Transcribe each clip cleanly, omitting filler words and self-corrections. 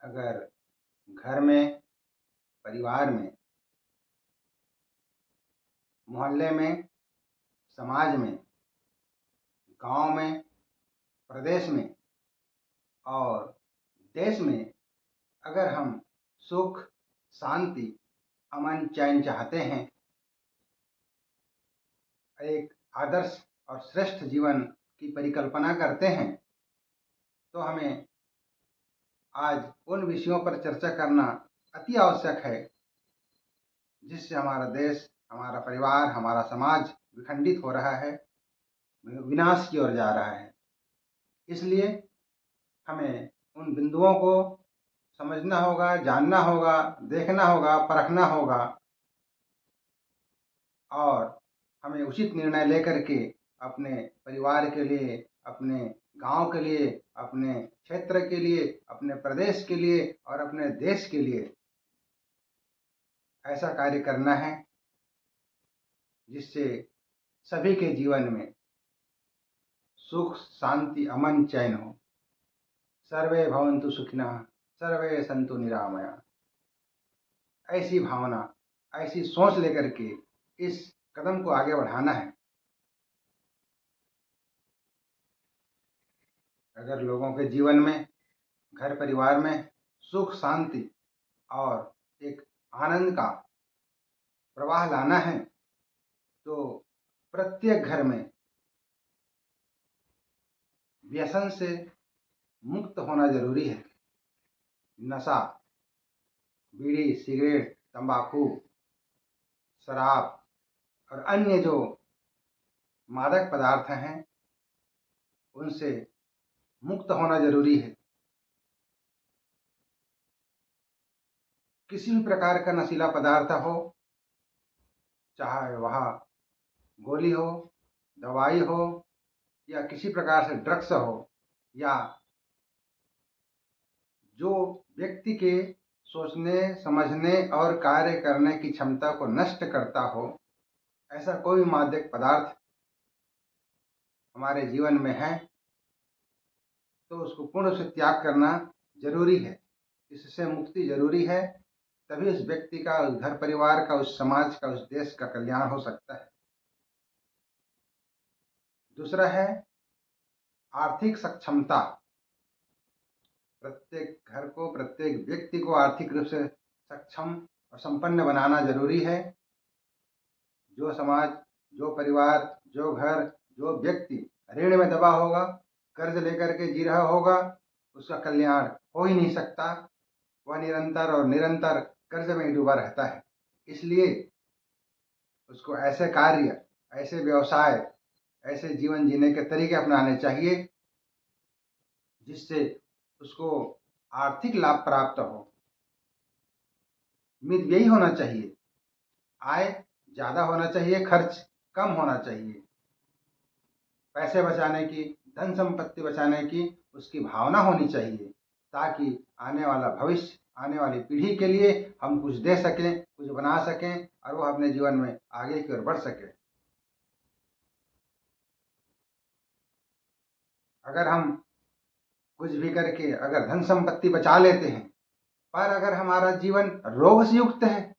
अगर घर में, परिवार में, मोहल्ले में, समाज में, गांव में, प्रदेश में और देश में अगर हम सुख, शांति, अमन, चैन चाहते हैं, एक आदर्श और श्रेष्ठ जीवन की परिकल्पना करते हैं, तो हमें आज उन विषयों पर चर्चा करना अति आवश्यक है जिससे हमारा देश, हमारा परिवार, हमारा समाज विखंडित हो रहा है, विनाश की ओर जा रहा है। इसलिए हमें उन बिंदुओं को समझना होगा, जानना होगा, देखना होगा, परखना होगा और हमें उचित निर्णय लेकर के अपने परिवार के लिए, अपने गांव के लिए, अपने क्षेत्र के लिए, अपने प्रदेश के लिए और अपने देश के लिए ऐसा कार्य करना है जिससे सभी के जीवन में सुख, शांति, अमन, चैन हो। सर्वे भवन्तु सुखिनः, सर्वे सन्तु निरामया। ऐसी भावना, ऐसी सोच लेकर के इस कदम को आगे बढ़ाना है। अगर लोगों के जीवन में, घर परिवार में सुख, शांति और एक आनंद का प्रवाह लाना है तो प्रत्येक घर में व्यसन से मुक्त होना जरूरी है। नशा, बीड़ी, सिगरेट, तंबाकू, शराब और अन्य जो मादक पदार्थ हैं उनसे मुक्त होना जरूरी है। किसी भी प्रकार का नशीला पदार्थ हो, चाहे वह गोली हो, दवाई हो या किसी प्रकार से ड्रग्स हो, या जो व्यक्ति के सोचने, समझने और कार्य करने की क्षमता को नष्ट करता हो, ऐसा कोई भी मादक पदार्थ हमारे जीवन में है तो उसको पूर्ण रूप से त्याग करना जरूरी है। इससे मुक्ति जरूरी है, तभी उस व्यक्ति का, उस घर परिवार का, उस समाज का, उस देश का कल्याण हो सकता है। दूसरा है आर्थिक सक्षमता। प्रत्येक घर को, प्रत्येक व्यक्ति को आर्थिक रूप से सक्षम और संपन्न बनाना जरूरी है। जो समाज, जो परिवार, जो घर, जो व्यक्ति ऋण में दबा होगा, कर्ज लेकर के जी रहा होगा, उसका कल्याण हो ही नहीं सकता। वह निरंतर और निरंतर कर्ज में ही डूबा रहता है। इसलिए उसको ऐसे कार्य, ऐसे व्यवसाय, ऐसे जीवन जीने के तरीके अपनाने चाहिए जिससे उसको आर्थिक लाभ प्राप्त हो। मितव्ययी होना चाहिए, आय ज़्यादा होना चाहिए, खर्च कम होना चाहिए। पैसे बचाने की, धन संपत्ति बचाने की उसकी भावना होनी चाहिए ताकि आने वाला भविष्य, आने वाली पीढ़ी के लिए हम कुछ दे सकें, कुछ बना सकें और वो अपने जीवन में आगे की ओर बढ़ सके। अगर हम कुछ भी करके अगर धन संपत्ति बचा लेते हैं, पर अगर हमारा जीवन रोग से युक्त है,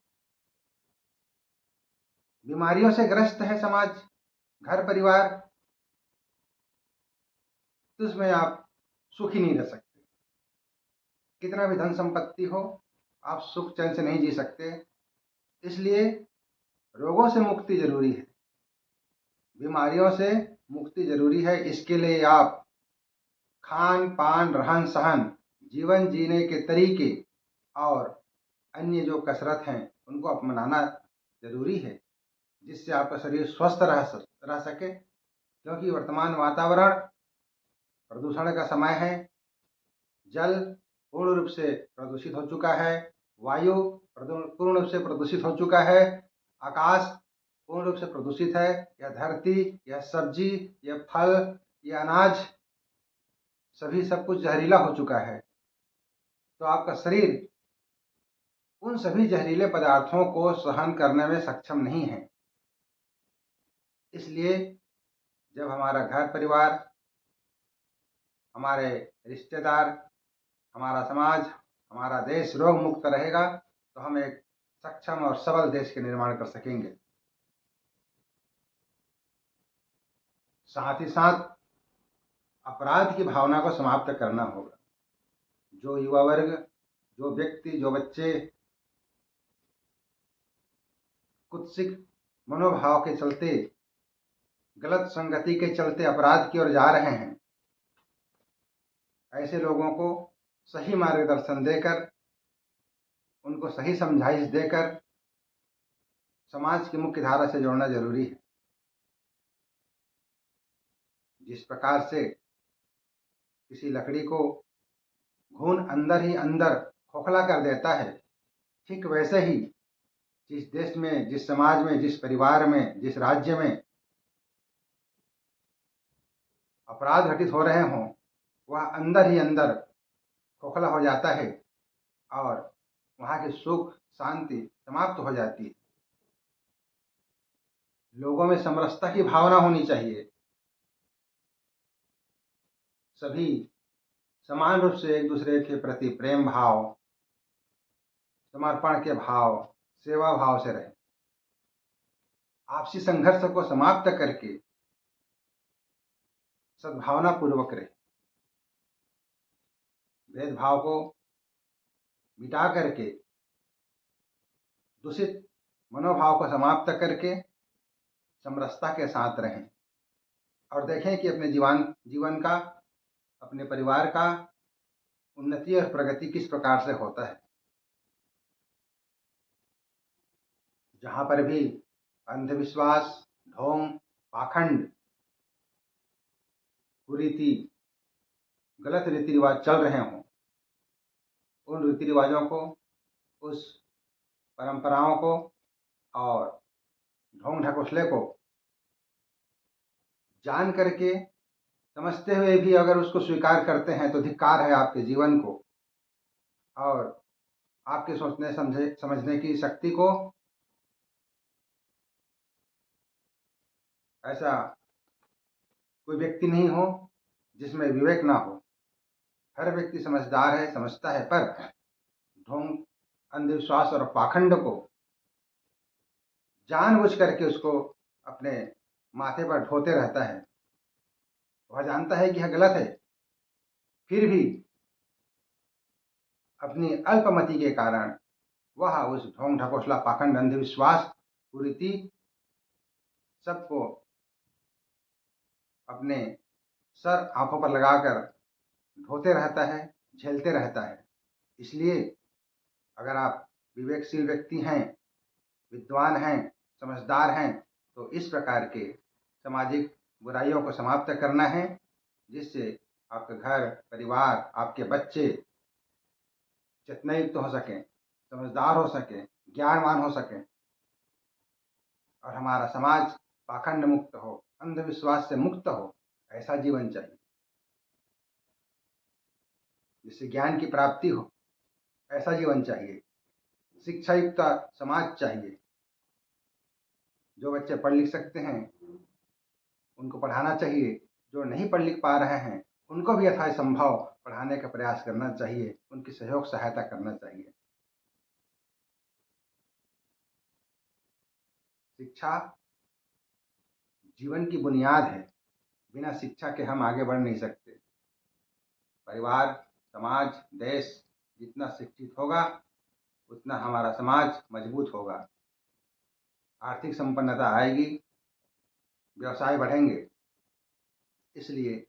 बीमारियों से ग्रस्त है समाज, घर परिवार, तो उसमें आप सुखी नहीं रह सकते। कितना भी धन संपत्ति हो, आप सुख चैन से नहीं जी सकते। इसलिए रोगों से मुक्ति जरूरी है, बीमारियों से मुक्ति जरूरी है। इसके लिए आप खान पान, रहन सहन, जीवन जीने के तरीके और अन्य जो कसरत हैं उनको अपनाना जरूरी है जिससे आपका शरीर स्वस्थ रह सके। क्योंकि वर्तमान वातावरण प्रदूषण का समय है। जल पूर्ण रूप से प्रदूषित हो चुका है, वायु पूर्ण रूप से प्रदूषित हो चुका है, आकाश पूर्ण रूप से प्रदूषित है, यह धरती, यह सब्जी, यह फल, यह अनाज सभी सब कुछ जहरीला हो चुका है। तो आपका शरीर उन सभी जहरीले पदार्थों को सहन करने में सक्षम नहीं है। इसलिए जब हमारा घर परिवार, हमारे रिश्तेदार, हमारा समाज, हमारा देश रोग मुक्त रहेगा तो हम एक सक्षम और सबल देश के निर्माण कर सकेंगे। साथ ही साथ अपराध की भावना को समाप्त करना होगा। जो युवा वर्ग, जो व्यक्ति, जो बच्चे कुत्सित मनोभाव के चलते, गलत संगति के चलते अपराध की ओर जा रहे हैं, ऐसे लोगों को सही मार्गदर्शन देकर, उनको सही समझाइश देकर समाज की मुख्य धारा से जोड़ना जरूरी है। जिस प्रकार से किसी लकड़ी को घून अंदर ही अंदर खोखला कर देता है, ठीक वैसे ही जिस देश में, जिस समाज में, जिस परिवार में, जिस राज्य में अपराध घटित हो रहे हों, वह अंदर ही अंदर खोखला हो जाता है और वहाँ की सुख शांति समाप्त हो जाती है। लोगों में समरसता की भावना होनी चाहिए। सभी समान रूप से एक दूसरे के प्रति प्रेम भाव, समर्पण के भाव, सेवा भाव से रहे। आपसी संघर्ष को समाप्त करके सद्भावना पूर्वक रहे। भेदभाव को मिटा करके, दूषित मनोभाव को समाप्त करके समरसता के साथ रहें और देखें कि अपने जीवन का, अपने परिवार का उन्नति और प्रगति किस प्रकार से होता है। जहाँ पर भी अंधविश्वास, ढोंग, पाखंड, कुरीति, गलत रीति रिवाज चल रहे हों, उन रीति रिवाजों को, उस परंपराओं को और ढोंग ढकोसले को जान करके, समझते हुए भी अगर उसको स्वीकार करते हैं तो धिक्कार है आपके जीवन को और आपके सोचने समझने की शक्ति को। ऐसा कोई व्यक्ति नहीं हो जिसमें विवेक ना हो। हर व्यक्ति समझदार है, समझता है, पर ढोंग, अंधविश्वास और पाखंड को जानबूझ करके उसको अपने माथे पर ढोते रहता है। वह जानता है कि यह गलत है, फिर भी अपनी अल्पमति के कारण वह उस ढोंग ढकोसला, पाखंड, अंधविश्वास, कुरीति सबको अपने सर आंखों पर लगाकर ढोते रहता है, झेलते रहता है। इसलिए अगर आप विवेकशील व्यक्ति हैं, विद्वान हैं, समझदार हैं, तो इस प्रकार के सामाजिक बुराइयों को समाप्त करना है, जिससे आपका घर परिवार, आपके बच्चे चेतनायुक्त हो सकें, समझदार हो सकें, ज्ञानवान हो सकें और हमारा समाज पाखंड मुक्त हो, अंधविश्वास से मुक्त हो। ऐसा जीवन चाहिए जिससे ज्ञान की प्राप्ति हो। ऐसा जीवन चाहिए। शिक्षा युक्त समाज चाहिए। जो बच्चे पढ़ लिख सकते हैं उनको पढ़ाना चाहिए, जो नहीं पढ़ लिख पा रहे हैं उनको भी यथासंभव पढ़ाने का प्रयास करना चाहिए, उनकी सहयोग सहायता करना चाहिए। शिक्षा जीवन की बुनियाद है। बिना शिक्षा के हम आगे बढ़ नहीं सकते। परिवार, समाज, देश जितना शिक्षित होगा उतना हमारा समाज मजबूत होगा, आर्थिक संपन्नता आएगी, व्यवसाय बढ़ेंगे। इसलिए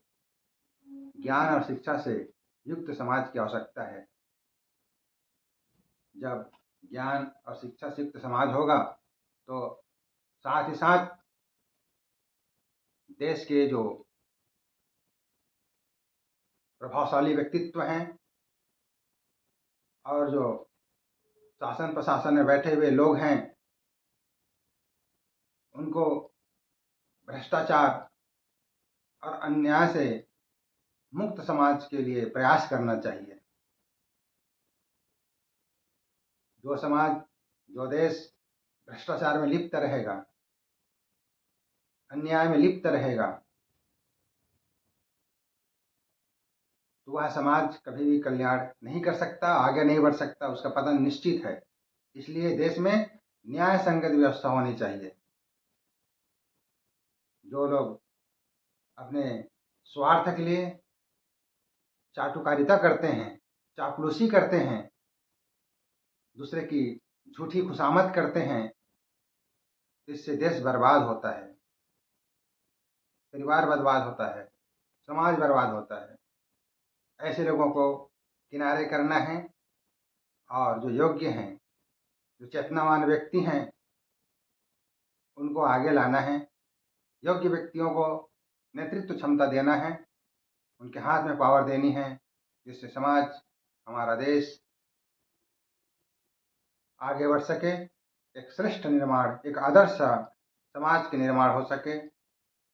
ज्ञान और शिक्षा से युक्त समाज की आवश्यकता है। जब ज्ञान और शिक्षा से युक्त समाज होगा तो साथ ही साथ देश के जो प्रभावशाली व्यक्तित्व हैं और जो शासन प्रशासन में बैठे हुए लोग हैं, उनको भ्रष्टाचार और अन्याय से मुक्त समाज के लिए प्रयास करना चाहिए। जो समाज, जो देश भ्रष्टाचार में लिप्त रहेगा, अन्याय में लिप्त रहेगा, तो वह समाज कभी भी कल्याण नहीं कर सकता, आगे नहीं बढ़ सकता, उसका पतन निश्चित है। इसलिए देश में न्याय संगत व्यवस्था होनी चाहिए। जो लोग अपने स्वार्थ के लिए चाटुकारिता करते हैं, चापलूसी करते हैं, दूसरे की झूठी खुशामद करते हैं, इससे देश बर्बाद होता है, परिवार बर्बाद होता है, समाज बर्बाद होता है। ऐसे लोगों को किनारे करना है और जो योग्य हैं, जो चेतनावान व्यक्ति हैं, उनको आगे लाना है। योग्य व्यक्तियों को नेतृत्व क्षमता देना है, उनके हाथ में पावर देनी है, जिससे समाज, हमारा देश आगे बढ़ सके, एक श्रेष्ठ निर्माण, एक आदर्श समाज के निर्माण हो सके।